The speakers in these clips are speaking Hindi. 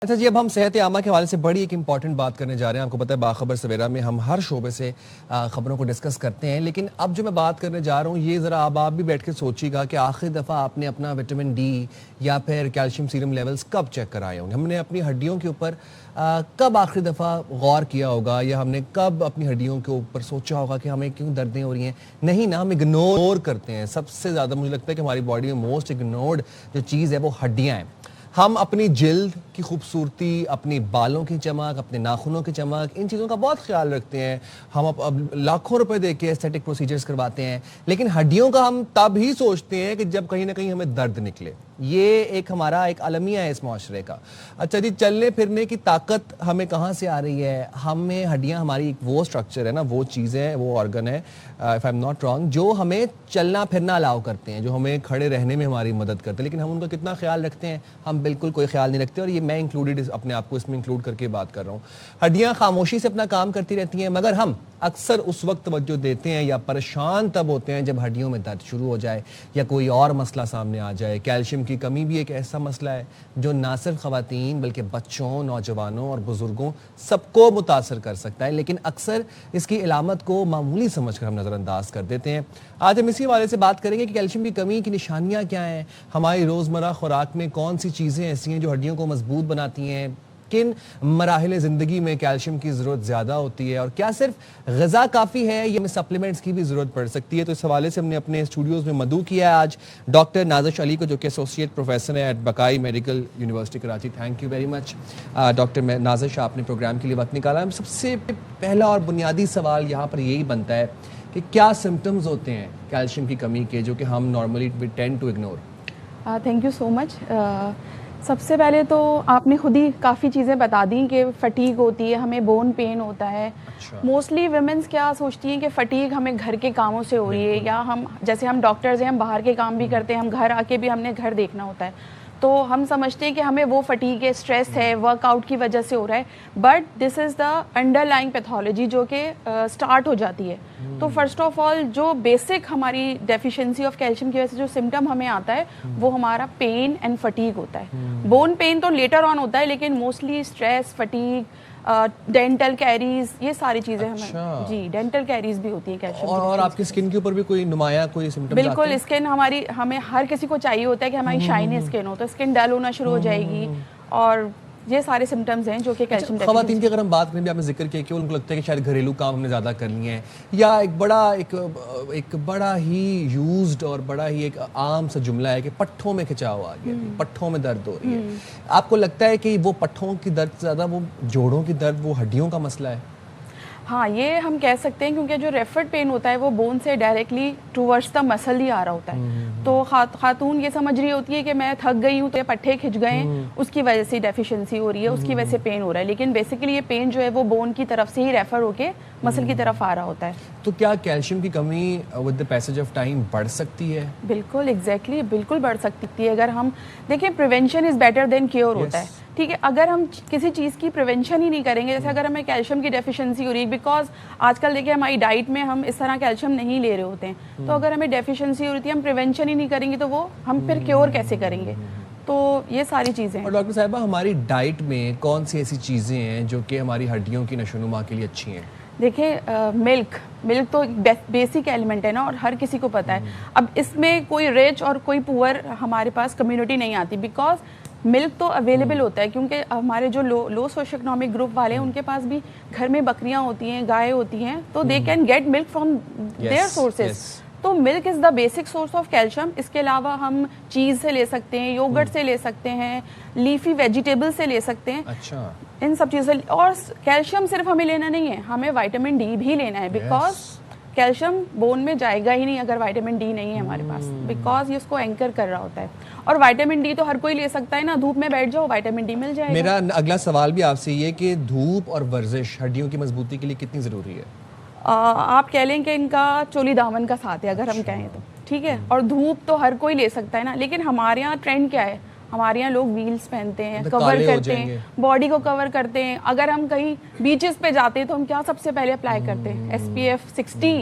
अच्छा जी, अब हम सेहत आमा के हवाले से बड़ी एक इंपॉर्टेंट बात करने जा रहे हैं। आपको पता है बाखबर सवेरा में हम हर शोबे से खबरों को डिस्कस करते हैं, लेकिन अब जो मैं बात करने जा रहा हूँ ये ज़रा अब आप भी बैठ के सोचिएगा कि आखिरी दफ़ा आपने अपना विटामिन डी या फिर कैल्शियम सीरम लेवल्स कब चेक कराए होंगे। हमने अपनी हड्डियों के ऊपर कब आखिरी दफ़ा गौर किया होगा, या हमने कब अपनी हड्डियों के ऊपर सोचा होगा कि हमें क्यों दर्दें हो रही हैं। नहीं ना, हम इग्नोर करते हैं। सबसे ज़्यादा मुझे लगता है कि हमारी बॉडी में मोस्ट इग्नोर्ड जो चीज़ है वो हड्डियाँ हैं। हम अपनी जिल्द की खूबसूरती, अपनी बालों की चमक, अपने नाखूनों की चमक, इन चीज़ों का बहुत ख्याल रखते हैं। हम अब लाखों रुपए दे के एस्थेटिक प्रोसीजर्स करवाते हैं, लेकिन हड्डियों का हम तब ही सोचते हैं कि जब कहीं ना कहीं हमें दर्द निकले। ये एक हमारा एक अलमिया है इस माशरे का। अच्छा जी, चलने फिरने की ताकत हमें कहाँ से आ रही है? हमें हड्डियाँ, हमारी एक वो स्ट्रक्चर है ना, वो चीज़ें, वो ऑर्गन है, if I am not wrong, जो हमें चलना फिरना अलाउ करते हैं, जो हमें खड़े रहने में हमारी मदद करते हैं। लेकिन हम उनका कितना ख्याल रखते हैं? हम बिल्कुल कोई ख्याल नहीं रखते। और ये मैं इंक्लूडेड अपने आप को इसमें इंक्लूड करके बात कर रहा हूँ। हड्डियाँ खामोशी से अपना काम करती रहती हैं, मगर हम अक्सर उस वक्त तवज्जो देते हैं या परेशान तब होते हैं जब हड्डियों में दर्द शुरू हो जाए या कोई और मसला सामने आ जाए। कैल्शियम की कमी भी एक ऐसा मसला है जो ना सिर्फ ख़वातीन बल्कि बच्चों, नौजवानों और बुजुर्गों सबको मुतासर कर सकता है, लेकिन अक्सर इसकी इलामत को मामूली समझकर हम नज़रअंदाज कर देते हैं। आज हम इसी हवाले से बात करेंगे कि कैल्शियम की कमी की निशानियाँ क्या हैं, हमारी रोज़मर्रा खुराक में कौन सी चीज़ें ऐसी हैं जो हड्डियों को मजबूत बनाती हैं, किन मराहिल ज़िंदगी में कैल्शियम की ज़रूरत ज़्यादा होती है, और क्या सिर्फ ग़िज़ा काफ़ी है या हमें सप्लीमेंट्स की भी ज़रूरत पड़ सकती है। तो इस हवाले से हमने अपने स्टूडियोज़ में मदऊ किया है आज डॉक्टर नाज़िश अली को, जो कि एसोसिएट प्रोफेसर है at Baqai medical university Karachi. Thank you very much doctor Nazish, आपने प्रोग्राम के लिए वक्त निकाला। सबसे पहला और बुनियादी सवाल यहाँ पर यही बनता है कि क्या सिम्टम्स होते हैं कैल्शियम की कमी के जो कि हम normally we tend to ignore? Thank you so much. सबसे पहले तो आपने खुद ही काफ़ी चीज़ें बता दी कि फटीग होती है, हमें बोन पेन होता है। मोस्टली वुमेन्स क्या सोचती हैं कि फटीग हमें घर के कामों से हो रही है, या हम जैसे हम डॉक्टर्स हैं, हम बाहर के काम भी करते हैं, हम घर आके भी हमने घर देखना होता है, तो हम समझते हैं कि हमें वो फटीग है, स्ट्रेस है, वर्कआउट की वजह से हो रहा है। But this is the underlying pathology जो कि स्टार्ट हो जाती है। तो फर्स्ट ऑफ ऑल जो बेसिक हमारी डेफिशिएंसी ऑफ कैल्शियम की वजह से जो सिम्टम हमें आता है वो हमारा पेन एंड फटीग होता है। बोन पेन तो लेटर ऑन होता है, लेकिन mostly stress, fatigue, dental caries, ये सारी चीजें हमें जी डेंटल कैरीज भी होती है कैल्शियम। और आपकी स्किन के ऊपर भी कोई नुमाया कोई सिम्टम्स? बिल्कुल, स्किन हमारी, हमें हर किसी को चाहिए होता है कि हमारी शाइनी स्किन हो, तो स्किन डल होना शुरू हो जाएगी, और ये सारे सिम्टम्स हैं जो कि कैल्शियम। ख़वातीन की अगर हम बात करें, भी आपने जिक्र किया कि उनको लगता है कि शायद घरेलू काम हमने ज़्यादा कर लिए हैं, या एक बड़ा ही यूज्ड और बड़ा ही एक आम सा जुमला है कि पट्ठों में खिंचाव आ गया, पट्ठों में दर्द हो रही है। आपको लगता है कि वो पट्ठों की दर्द ज़्यादा वो जोड़ों की दर्द, वो हड्डियों का मसला है? हाँ, ये हम कह सकते हैं, क्योंकि जो रेफर्ड पेन होता है वो बोन से डायरेक्टली टूवर्ड्स द मसल ही आ रहा होता है। तो खातून ये समझ रही होती है कि मैं थक गई हूँ, तो पट्ठे खिंच गए, उसकी वजह से डेफिशिएंसी हो रही है, उसकी वजह से पेन हो रहा है, लेकिन बेसिकली ये पेन जो है वो बोन की तरफ से ही रेफर होके मसल की तरफ आ रहा होता है। तो क्या कैल्शियम की कमी with the passage of time बढ़ सकती है? बिल्कुल, एग्जैक्टली, बिल्कुल बढ़ सकती है। अगर हम देखें, prevention is better than cure होता है, ठीक है। अगर हम किसी चीज़ की प्रिवेंशन ही नहीं करेंगे, जैसे अगर हमें कैल्शियम की डेफिशिएंसी हो रही है, बिकॉज आजकल देखिए हमारी डाइट में हम इस तरह कैल्शियम नहीं ले रहे होते हैं, तो अगर हमें डेफिशिएंसी हो रही है, हम प्रिवेंशन ही नहीं करेंगे, तो वो हम फिर क्योर कैसे करेंगे? तो ये सारी चीज़ें। और डॉक्टर साहिबा, हमारी डाइट में कौन सी ऐसी चीज़ें हैं जो कि हमारी हड्डियों की नशोनुमा के लिए अच्छी हैं? देखिए, मिल्क तो बेसिक एलिमेंट है ना, और हर किसी को पता है। अब इसमें कोई रिच और कोई पुअर हमारे पास कम्युनिटी नहीं आती, बिकॉज मिल्क तो अवेलेबल होता है, क्योंकि हमारे जो लो सोशो इकोनॉमिक ग्रुप वाले हैं उनके पास भी घर में बकरियां होती हैं, गाय होती हैं, तो they can get milk from their sources. तो milk is the basic source of calcium. इसके अलावा हम चीज़ से ले सकते हैं, योगर्ट से ले सकते हैं, लीफी वेजिटेबल से ले सकते हैं। अच्छा, इन सब चीज़ों से। और कैल्शियम सिर्फ हमें लेना नहीं है, हमें विटामिन डी भी लेना है, बिकॉज कैल्शियम बोन में जाएगा ही नहीं अगर विटामिन डी नहीं है हमारे पास, बिकॉज ये उसको एंकर कर रहा होता है। और विटामिन डी तो हर कोई ले सकता है ना, धूप में बैठ जाओ, विटामिन डी मिल जाएगा। मेरा अगला सवाल भी आपसे ये कि धूप और वर्जिश हड्डियों की मजबूती के लिए कितनी ज़रूरी है? आप कह लें कि इनका चोली दामन का साथ है, अगर हम कहें तो, ठीक है। और धूप तो हर कोई ले सकता है ना, लेकिन हमारे यहाँ ट्रेंड क्या है, हमारे यहाँ लोग व्हील्स पहनते हैं, कवर करते हैं, बॉडी को कवर करते हैं। अगर हम कहीं बीचेस पे जाते हैं तो हम क्या सबसे पहले अप्लाई करते हैं? SPF 60,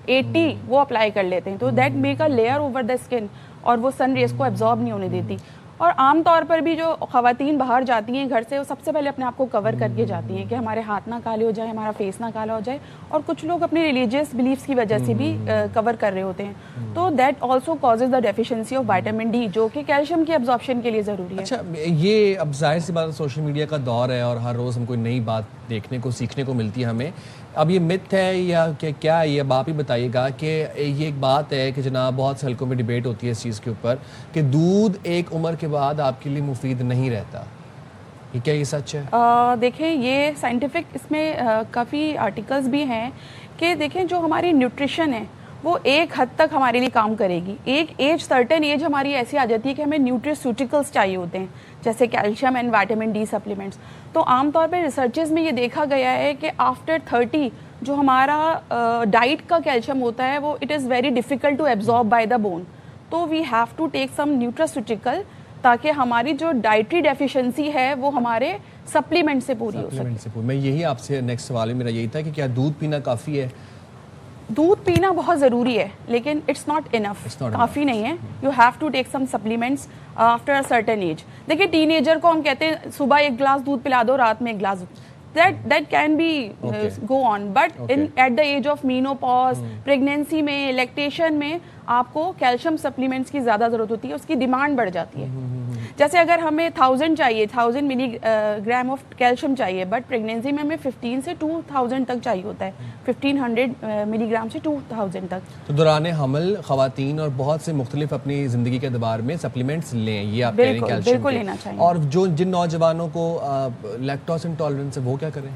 80 वो अप्लाई कर लेते हैं, तो that make a layer over the skin, और वो सन रेज को एब्जॉर्ब नहीं होने देती। और आम तौर पर भी जो ख़वातीन बाहर जाती हैं घर से, वो सबसे पहले अपने आप को कवर करके जाती हैं कि हमारे हाथ ना काले हो जाए, हमारा फेस ना काला हो जाए। और कुछ लोग अपने रिलीजियस बिलीफ्स की वजह से भी कवर कर रहे होते हैं। तो that also causes the deficiency of vitamin D, जो कि कैल्शियम की एब्जॉर्प्शन के लिए ज़रूरी है। अच्छा, ये अब जाहिर सी बात सोशल मीडिया का दौर है और हर रोज़ हमको नई बात देखने को सीखने को मिलती है हमें। अब ये मिथ है या क्या है, ये अब आप ही बताइएगा कि ये एक बात है कि जनाब बहुत से हल्कों में डिबेट होती है इस चीज़ के ऊपर कि दूध एक उम्र के बाद आपके लिए मुफीद नहीं रहता, ये क्या ये सच है? देखें, ये साइंटिफिक इसमें काफ़ी आर्टिकल्स भी हैं कि देखें जो हमारी न्यूट्रिशन है वो एक हद तक हमारे लिए काम करेगी। एक एज, सर्टेन एज हमारी ऐसी आ जाती है कि हमें न्यूट्रिस्यूटिकल्स चाहिए होते हैं, जैसे calcium and vitamin D supplements. तो आमतौर पर रिसर्चेज में ये देखा गया है कि आफ्टर 30 जो हमारा डाइट का कैल्शियम होता है वो it is very difficult to absorb by the bone. तो we have to take some nutraceutical ताकि हमारी जो डाइटरी डेफिशिएंसी है वो हमारे सप्लीमेंट से पूरी हो सके। मैं यही आपसे नेक्स्ट सवाल मेरा यही था कि क्या दूध पीना काफ़ी है? दूध पीना बहुत ज़रूरी है लेकिन इट्स नॉट इनफ, काफ़ी नहीं है। You have to take some supplements after a certain age. देखिए, टीनेजर को हम कहते हैं सुबह 1 गिलास दूध पिला दो, रात में 1 गिलास, that can be go on, but in at the age of menopause, pregnancy में, लैक्टेशन में आपको कैल्शियम सप्लीमेंट्स की ज़्यादा ज़रूरत होती है, उसकी डिमांड बढ़ जाती है। जैसे अगर हमें 1000 चाहिए, 1000 मिलीग्राम ऑफ कैल्शियम चाहिए, बट प्रेगनेंसी में हमें 15 से 2000 तक चाहिए होता है, 1500 मिलीग्राम से 2000 तक। तो दौरान हमल ख़वातीन और बहुत से मुख्तलिफ अपनी ज़िंदगी के अतबार में सप्लीमेंट्स लें, ये आप कह रहे हैं कैल्शियम बिल्कुल लेना चाहिए। और जो जिन नौजवानों को लैक्टोज इंटॉलरेंस है वो क्या करें?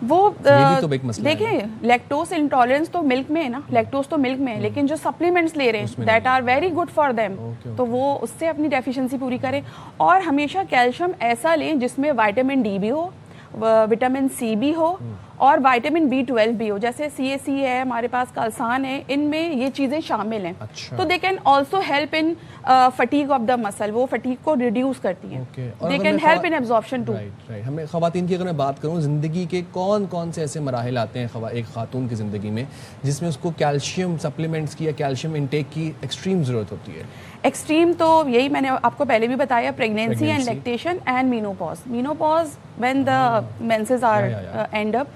वो तो एक मसला देखिए, लैक्टोज इंटॉलरेंस तो मिल्क में है ना, लैक्टोज तो मिल्क में है, लेकिन जो सप्लीमेंट्स ले रहे हैं that are very good for them, तो वो उससे अपनी डेफिशिएंसी पूरी करें। और हमेशा कैल्शियम ऐसा लें जिसमें विटामिन डी भी हो, विटामिन सी भी हो और विटामिन B12 भी हो। जैसे CAC है हमारे पास, कलसान है, इनमें ये चीज़ें शामिल हैं। अच्छा। तो they can also help in fatigue of the muscle, वो फटीग को रिड्यूस करती हैं। They can help in absorption too. Right. हमें ख़वातीन की अगर मैं बात करूँ, ज़िंदगी के कौन कौन से ऐसे मराहिल आते हैं एक खातून की ज़िंदगी में जिसमें उसको कैल्शियम सप्लीमेंट्स की या कैल्शियम इंटेक की एक्सट्रीम ज़रूरत होती है? एक्सट्रीम तो यही मैंने आपको पहले भी बताया, pregnancy and lactation and menopause when the menses are end up.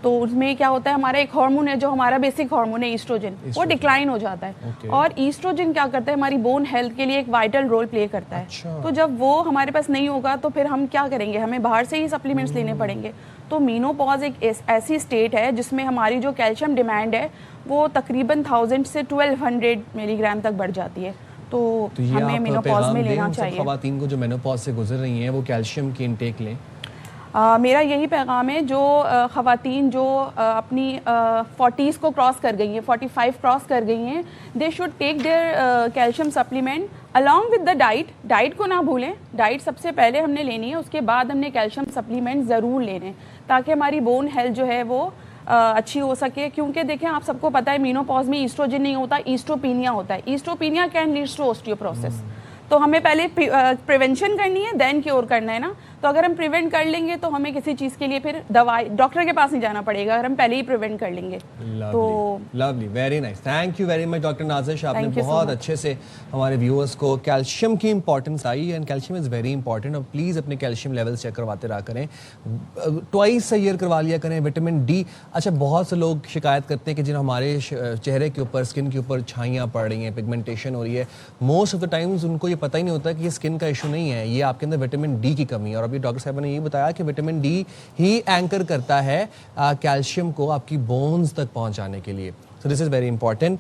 तो उसमें क्या होता है, हमारा एक हार्मोन है जो हमारा बेसिक हार्मोन है ईस्ट्रोजन, वो डिक्लाइन हो जाता है। और ईस्ट्रोजन क्या करता है, हमारी बोन हेल्थ के लिए एक वाइटल रोल प्ले करता है। अच्छा। तो जब वो हमारे पास नहीं होगा तो फिर हम क्या करेंगे, हमें बाहर से ही सप्लीमेंट्स लेने पड़ेंगे। तो मीनोपॉज एक ऐसी स्टेट है जिसमें हमारी जो कैल्शियम डिमांड है वो तकरीबन 1000 से 1200 मिलीग्राम तक बढ़ जाती है। तो हमें मेनोपॉज में लेना चाहिए। ख़वातीन को जो मेनोपॉज से गुजर रही हैं वो कैल्शियम की इंटेक लें। मेरा यही पैगाम है, जो ख़वातीन जो अपनी 40s को क्रॉस कर गई हैं, 45 क्रॉस कर गई हैं, they should take their calcium supplement along with the diet. Diet को ना भूलें, डाइट सबसे पहले हमने लेनी है, उसके बाद हमने कैल्शियम सप्लीमेंट ज़रूर लेने, ताकि हमारी बोन हेल्थ जो है वो अच्छी हो सके। क्योंकि देखें, आप सबको पता है मीनोपॉज में ईस्ट्रोजन नहीं होता, ईस्ट्रोपीनिया होता है। ईस्ट्रोपीनिया कैन लीड्स टू ऑस्टियोपोरोसिस। तो हमें पहले प्रिवेंशन करनी है, देन क्योर करना है ना। तो अगर हम प्रिवेंट कर लेंगे तो हमें किसी चीज़ के लिए फिर दवाई डॉक्टर के पास नहीं जाना पड़ेगा, अगर हम पहले ही प्रिवेंट कर लेंगे। तो lovely, very nice, thank you very much doctor Nazish, आपने बहुत अच्छे से हमारे व्यूअर्स को कैल्शियम की importance I, and calcium is very important. और प्लीज़ अपने कैल्शियम लेवल्स चेक करवाते रहा करें, ट्वाइस अ ईयर करवा लिया करें। विटामिन डी, अच्छा बहुत से लोग शिकायत करते हैं कि जिन हमारे चेहरे के ऊपर, स्किन के ऊपर छाइयाँ पड़ रही हैं, पिगमेंटेशन हो रही है, मोस्ट ऑफ द टाइम्स उनको ये पता ही नहीं होता कि ये स्किन का इशू नहीं है, ये आपके अंदर विटामिन डी की कमी है। और अभी डॉक्टर साहब ने ये बताया कि विटामिन डी ही एंकर करता है कैल्शियम को आपकी बोन्स तक पहुंचाने के लिए। So this is very important.